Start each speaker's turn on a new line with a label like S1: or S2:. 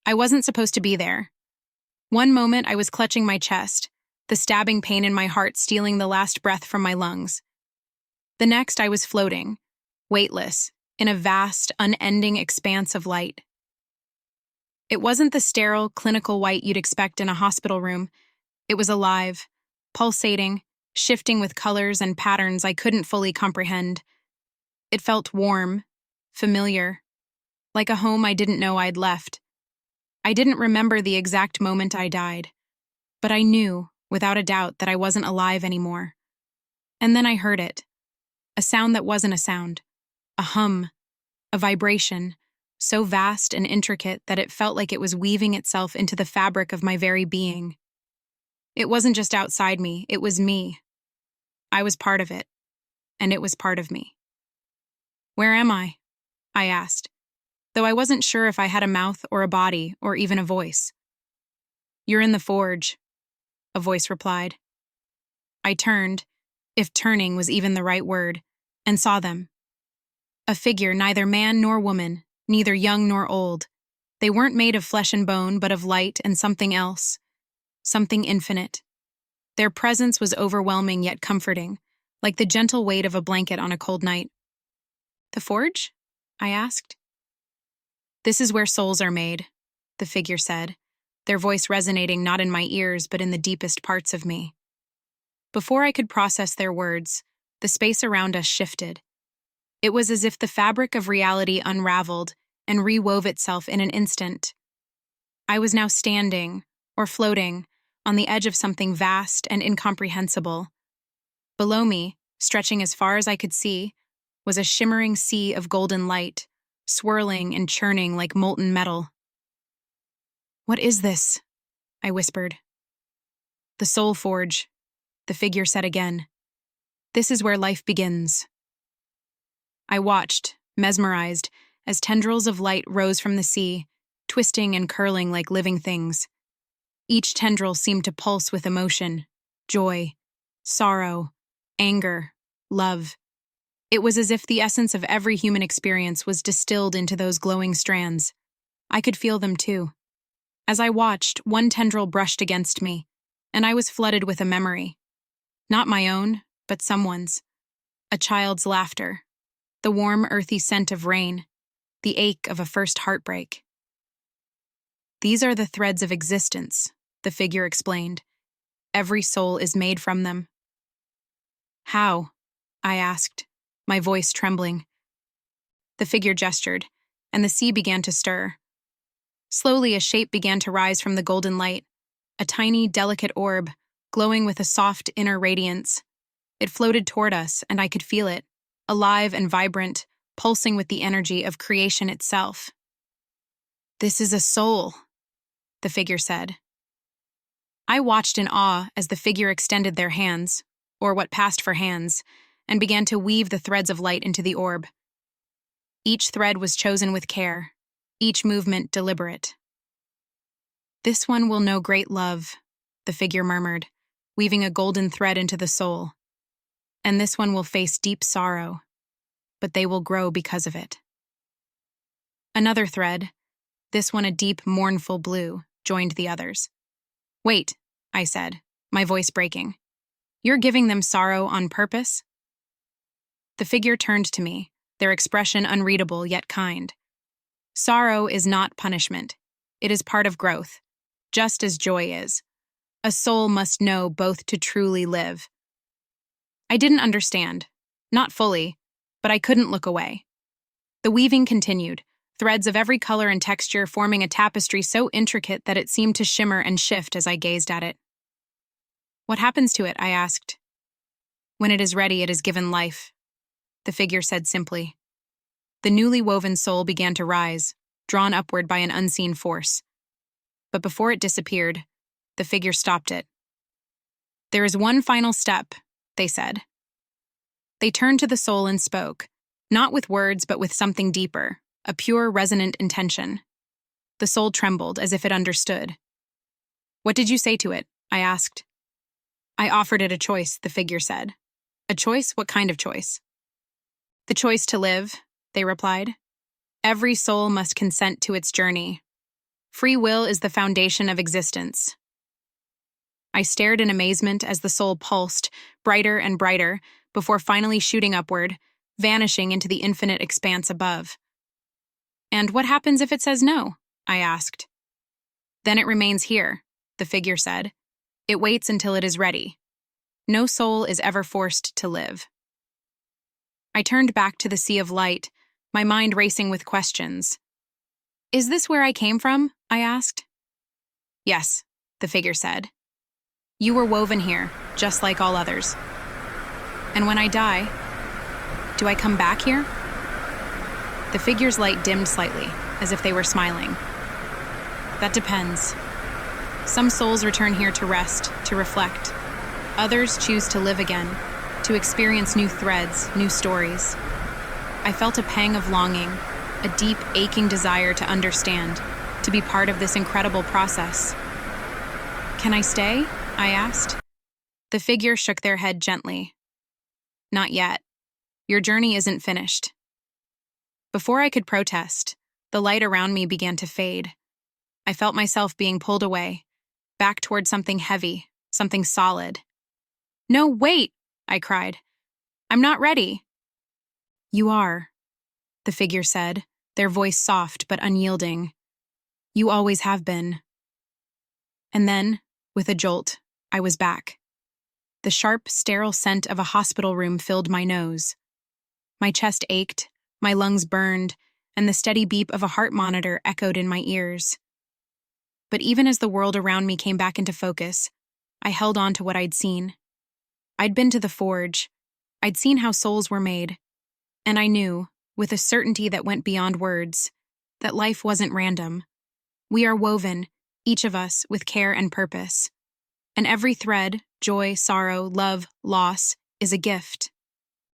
S1: I wasn't supposed to be there. One moment I was clutching my chest, the stabbing pain in my heart stealing the last breath from my lungs. The next I was floating, weightless, in a vast, unending expanse of light. It wasn't the sterile, clinical white you'd expect in a hospital room. It was alive, pulsating, shifting with colors and patterns I couldn't fully comprehend. It felt warm, familiar, like a home I didn't know I'd left. I didn't remember the exact moment I died, but I knew, without a doubt, that I wasn't alive anymore. And then I heard it. A sound that wasn't a sound. A hum. A vibration, so vast and intricate that it felt like it was weaving itself into the fabric of my very being. It wasn't just outside me, it was me. I was part of it, and it was part of me. "Where am I?" I asked, though I wasn't sure if I had a mouth or a body or even a voice. "You're in the forge," a voice replied. I turned, if turning was even the right word, and saw them. A figure neither man nor woman, neither young nor old. They weren't made of flesh and bone, but of light and something else. Something infinite. Their presence was overwhelming yet comforting, like the gentle weight of a blanket on a cold night. "The forge?" I asked. "This is where souls are made," the figure said, their voice resonating not in my ears but in the deepest parts of me. Before I could process their words, the space around us shifted. It was as if the fabric of reality unraveled and rewove itself in an instant. I was now standing, or floating, on the edge of something vast and incomprehensible. Below me, stretching as far as I could see, was a shimmering sea of golden light, swirling and churning like molten metal. "What is this?" I whispered. "The soul forge," the figure said again. "This is where life begins." I watched, mesmerized, as tendrils of light rose from the sea, twisting and curling like living things. Each tendril seemed to pulse with emotion, joy, sorrow, anger, love. It was as if the essence of every human experience was distilled into those glowing strands. I could feel them too. As I watched, one tendril brushed against me, and I was flooded with a memory. Not my own, but someone's. A child's laughter. The warm, earthy scent of rain. The ache of a first heartbreak. "These are the threads of existence," the figure explained. "Every soul is made from them." "How?" I asked, my voice trembling. The figure gestured, and the sea began to stir. Slowly a shape began to rise from the golden light, a tiny, delicate orb, glowing with a soft inner radiance. It floated toward us, and I could feel it, alive and vibrant, pulsing with the energy of creation itself. "This is a soul," the figure said. I watched in awe as the figure extended their hands, or what passed for hands, and began to weave the threads of light into the orb. Each thread was chosen with care, each movement deliberate. "This one will know great love," the figure murmured, weaving a golden thread into the soul. "And this one will face deep sorrow, but they will grow because of it." Another thread, this one a deep, mournful blue, joined the others. "Wait," I said, my voice breaking. "You're giving them sorrow on purpose?" The figure turned to me, their expression unreadable yet kind. "Sorrow is not punishment. It is part of growth, just as joy is. A soul must know both to truly live." I didn't understand, not fully, but I couldn't look away. The weaving continued, threads of every color and texture forming a tapestry so intricate that it seemed to shimmer and shift as I gazed at it. "What happens to it?" I asked. "When it is ready, it is given life," the figure said simply. The newly woven soul began to rise, drawn upward by an unseen force. But before it disappeared, the figure stopped it. "There is one final step," they said. They turned to the soul and spoke, not with words but with something deeper, a pure, resonant intention. The soul trembled as if it understood. "What did you say to it?" I asked. "I offered it a choice," the figure said. "A choice? What kind of choice?" "The choice to live," they replied. "Every soul must consent to its journey. Free will is the foundation of existence. I stared in amazement as the soul pulsed, brighter and brighter, before finally shooting upward, vanishing into the infinite expanse above. And what happens if it says no? I asked. Then it remains here, the figure said. It waits until it is ready. No soul is ever forced to live. I turned back to the sea of light, my mind racing with questions. Is this where I came from? I asked. Yes, the figure said. You were woven here, just like all others. And when I die, do I come back here? The figure's light dimmed slightly, as if they were smiling. That depends. Some souls return here to rest, to reflect. Others choose to live again, to experience new threads, new stories. I felt a pang of longing, a deep, aching desire to understand, to be part of this incredible process. Can I stay? I asked. The figure shook their head gently. Not yet. Your journey isn't finished. Before I could protest, the light around me began to fade. I felt myself being pulled away, back toward something heavy, something solid. No, wait, I cried. I'm not ready. You are, the figure said, their voice soft but unyielding. You always have been. And then, with a jolt, I was back. The sharp, sterile scent of a hospital room filled my nose. My chest ached, my lungs burned, and the steady beep of a heart monitor echoed in my ears. But even as the world around me came back into focus, I held on to what I'd seen. I'd been to the forge. I'd seen how souls were made. And I knew, with a certainty that went beyond words, that life wasn't random. We are woven, each of us, with care and purpose. And every thread, joy, sorrow, love, loss, is a gift.